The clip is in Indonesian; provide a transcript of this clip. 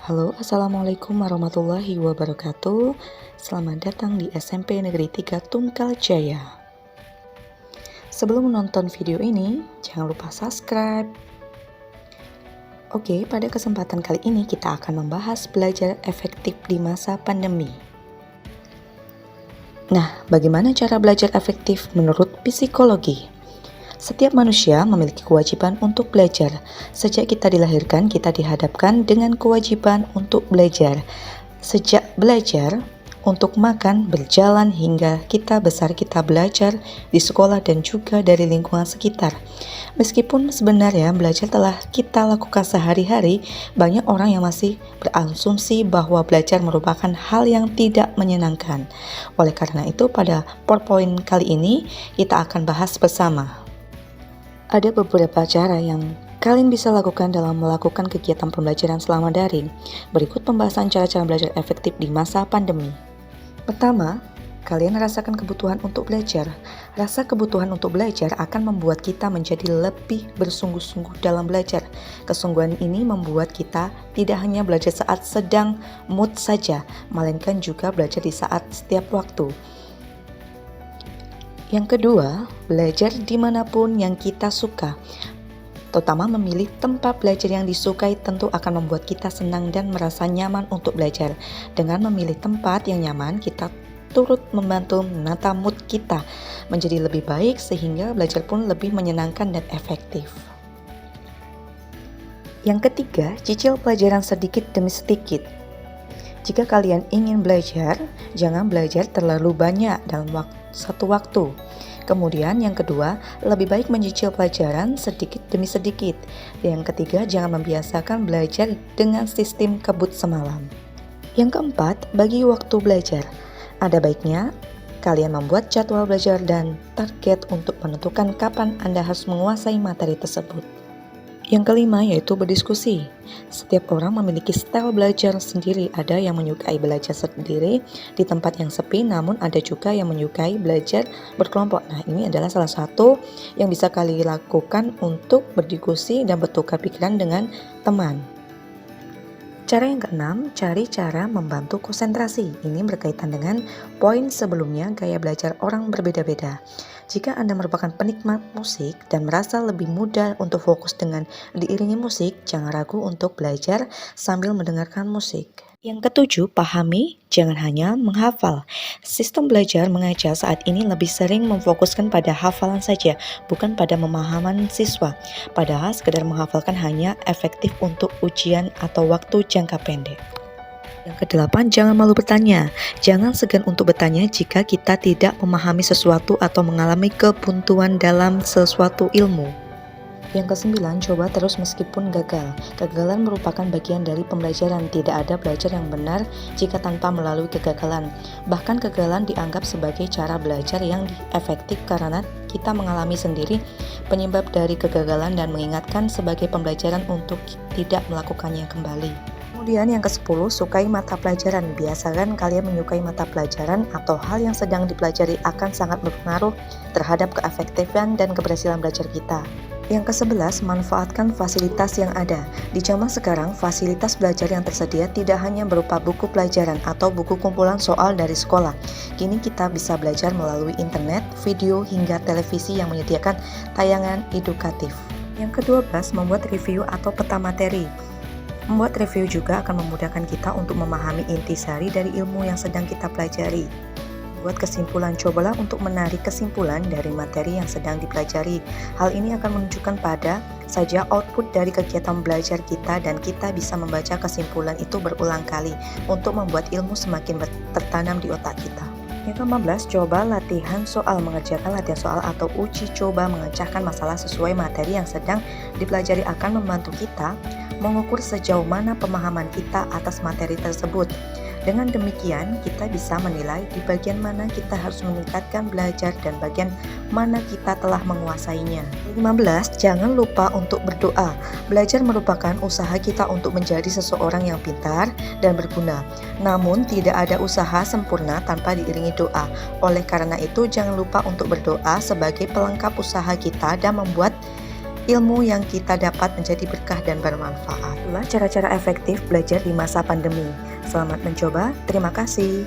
Halo, Assalamualaikum warahmatullahi wabarakatuh. Selamat datang di SMP Negeri 3 Tunggal Jaya. Sebelum menonton video ini, jangan lupa subscribe. Oke, pada kesempatan kali ini kita akan membahas belajar efektif di masa pandemi. Nah, bagaimana cara belajar efektif menurut psikologi? Setiap manusia memiliki kewajiban untuk belajar. Sejak kita dilahirkan, kita dihadapkan dengan kewajiban untuk belajar. Sejak belajar, untuk makan, berjalan, hingga kita besar kita belajar di sekolah dan juga dari lingkungan sekitar. Meskipun sebenarnya belajar telah kita lakukan sehari-hari, banyak orang yang masih berasumsi bahwa belajar merupakan hal yang tidak menyenangkan. Oleh karena itu, pada PowerPoint kali ini kita akan bahas bersama. Ada beberapa cara yang kalian bisa lakukan dalam melakukan kegiatan pembelajaran selama daring. Berikut pembahasan cara-cara belajar efektif di masa pandemi. Pertama, kalian rasakan kebutuhan untuk belajar. Rasa kebutuhan untuk belajar akan membuat kita menjadi lebih bersungguh-sungguh dalam belajar. Kesungguhan ini membuat kita tidak hanya belajar saat sedang mood saja, melainkan juga belajar di saat setiap waktu. Yang kedua, belajar dimanapun yang kita suka. Terutama memilih tempat belajar yang disukai tentu akan membuat kita senang dan merasa nyaman untuk belajar. Dengan memilih tempat yang nyaman, kita turut membantu menata mood kita menjadi lebih baik sehingga belajar pun lebih menyenangkan dan efektif. Yang ketiga, cicil pelajaran sedikit demi sedikit. Jika kalian ingin belajar, jangan belajar terlalu banyak dalam satu waktu. Kemudian yang kedua, lebih baik mencicil pelajaran sedikit demi sedikit. Yang ketiga, jangan membiasakan belajar dengan sistem kebut semalam. Yang keempat, bagi waktu belajar. Ada baiknya kalian membuat jadwal belajar dan target untuk menentukan kapan Anda harus menguasai materi tersebut. Yang kelima yaitu berdiskusi. Setiap orang memiliki style belajar sendiri. Ada yang menyukai belajar sendiri di tempat yang sepi, namun ada juga yang menyukai belajar berkelompok. Nah, ini adalah salah satu yang bisa kalian lakukan untuk berdiskusi dan bertukar pikiran dengan teman. Cara yang keenam, cari cara membantu konsentrasi. Ini berkaitan dengan poin sebelumnya, gaya belajar orang berbeda-beda. Jika Anda merupakan penikmat musik dan merasa lebih mudah untuk fokus dengan diiringi musik, jangan ragu untuk belajar sambil mendengarkan musik. Yang ketujuh, pahami, jangan hanya menghafal. Sistem belajar mengajar saat ini lebih sering memfokuskan pada hafalan saja, bukan pada pemahaman siswa. Padahal sekedar menghafalkan hanya efektif untuk ujian atau waktu jangka pendek. Yang kedelapan, jangan malu bertanya. Jangan segan untuk bertanya jika kita tidak memahami sesuatu atau mengalami kebuntuan dalam sesuatu ilmu. Yang kesembilan, coba terus meskipun gagal. Kegagalan merupakan bagian dari pembelajaran. Tidak ada belajar yang benar jika tanpa melalui kegagalan. Bahkan kegagalan dianggap sebagai cara belajar yang efektif karena kita mengalami sendiri penyebab dari kegagalan dan mengingatkan sebagai pembelajaran untuk tidak melakukannya kembali. Kemudian yang ke-10, sukai mata pelajaran. Biasakan kalian menyukai mata pelajaran atau hal yang sedang dipelajari akan sangat berpengaruh terhadap keefektifan dan keberhasilan belajar kita. Yang ke-11, manfaatkan fasilitas yang ada. Di zaman sekarang, fasilitas belajar yang tersedia tidak hanya berupa buku pelajaran atau buku kumpulan soal dari sekolah. Kini kita bisa belajar melalui internet, video, hingga televisi yang menyediakan tayangan edukatif. Yang ke-12, membuat review atau peta materi. Membuat review juga akan memudahkan kita untuk memahami intisari dari ilmu yang sedang kita pelajari. Buat kesimpulan, cobalah untuk menarik kesimpulan dari materi yang sedang dipelajari. Hal ini akan menunjukkan pada saja output dari kegiatan belajar kita dan kita bisa membaca kesimpulan itu berulang kali untuk membuat ilmu semakin tertanam di otak kita. Yang ke-15, coba latihan soal. Mengerjakan latihan soal atau uji coba memecahkan masalah sesuai materi yang sedang dipelajari akan membantu kita mengukur sejauh mana pemahaman kita atas materi tersebut. Dengan demikian, kita bisa menilai di bagian mana kita harus meningkatkan belajar dan bagian mana kita telah menguasainya. 15, jangan lupa untuk berdoa. Belajar merupakan usaha kita untuk menjadi seseorang yang pintar dan berguna. Namun, tidak ada usaha sempurna tanpa diiringi doa. Oleh karena itu, jangan lupa untuk berdoa sebagai pelengkap usaha kita dan membuat ilmu yang kita dapat menjadi berkah dan bermanfaat. Itulah cara-cara efektif belajar di masa pandemi. Selamat mencoba, terima kasih.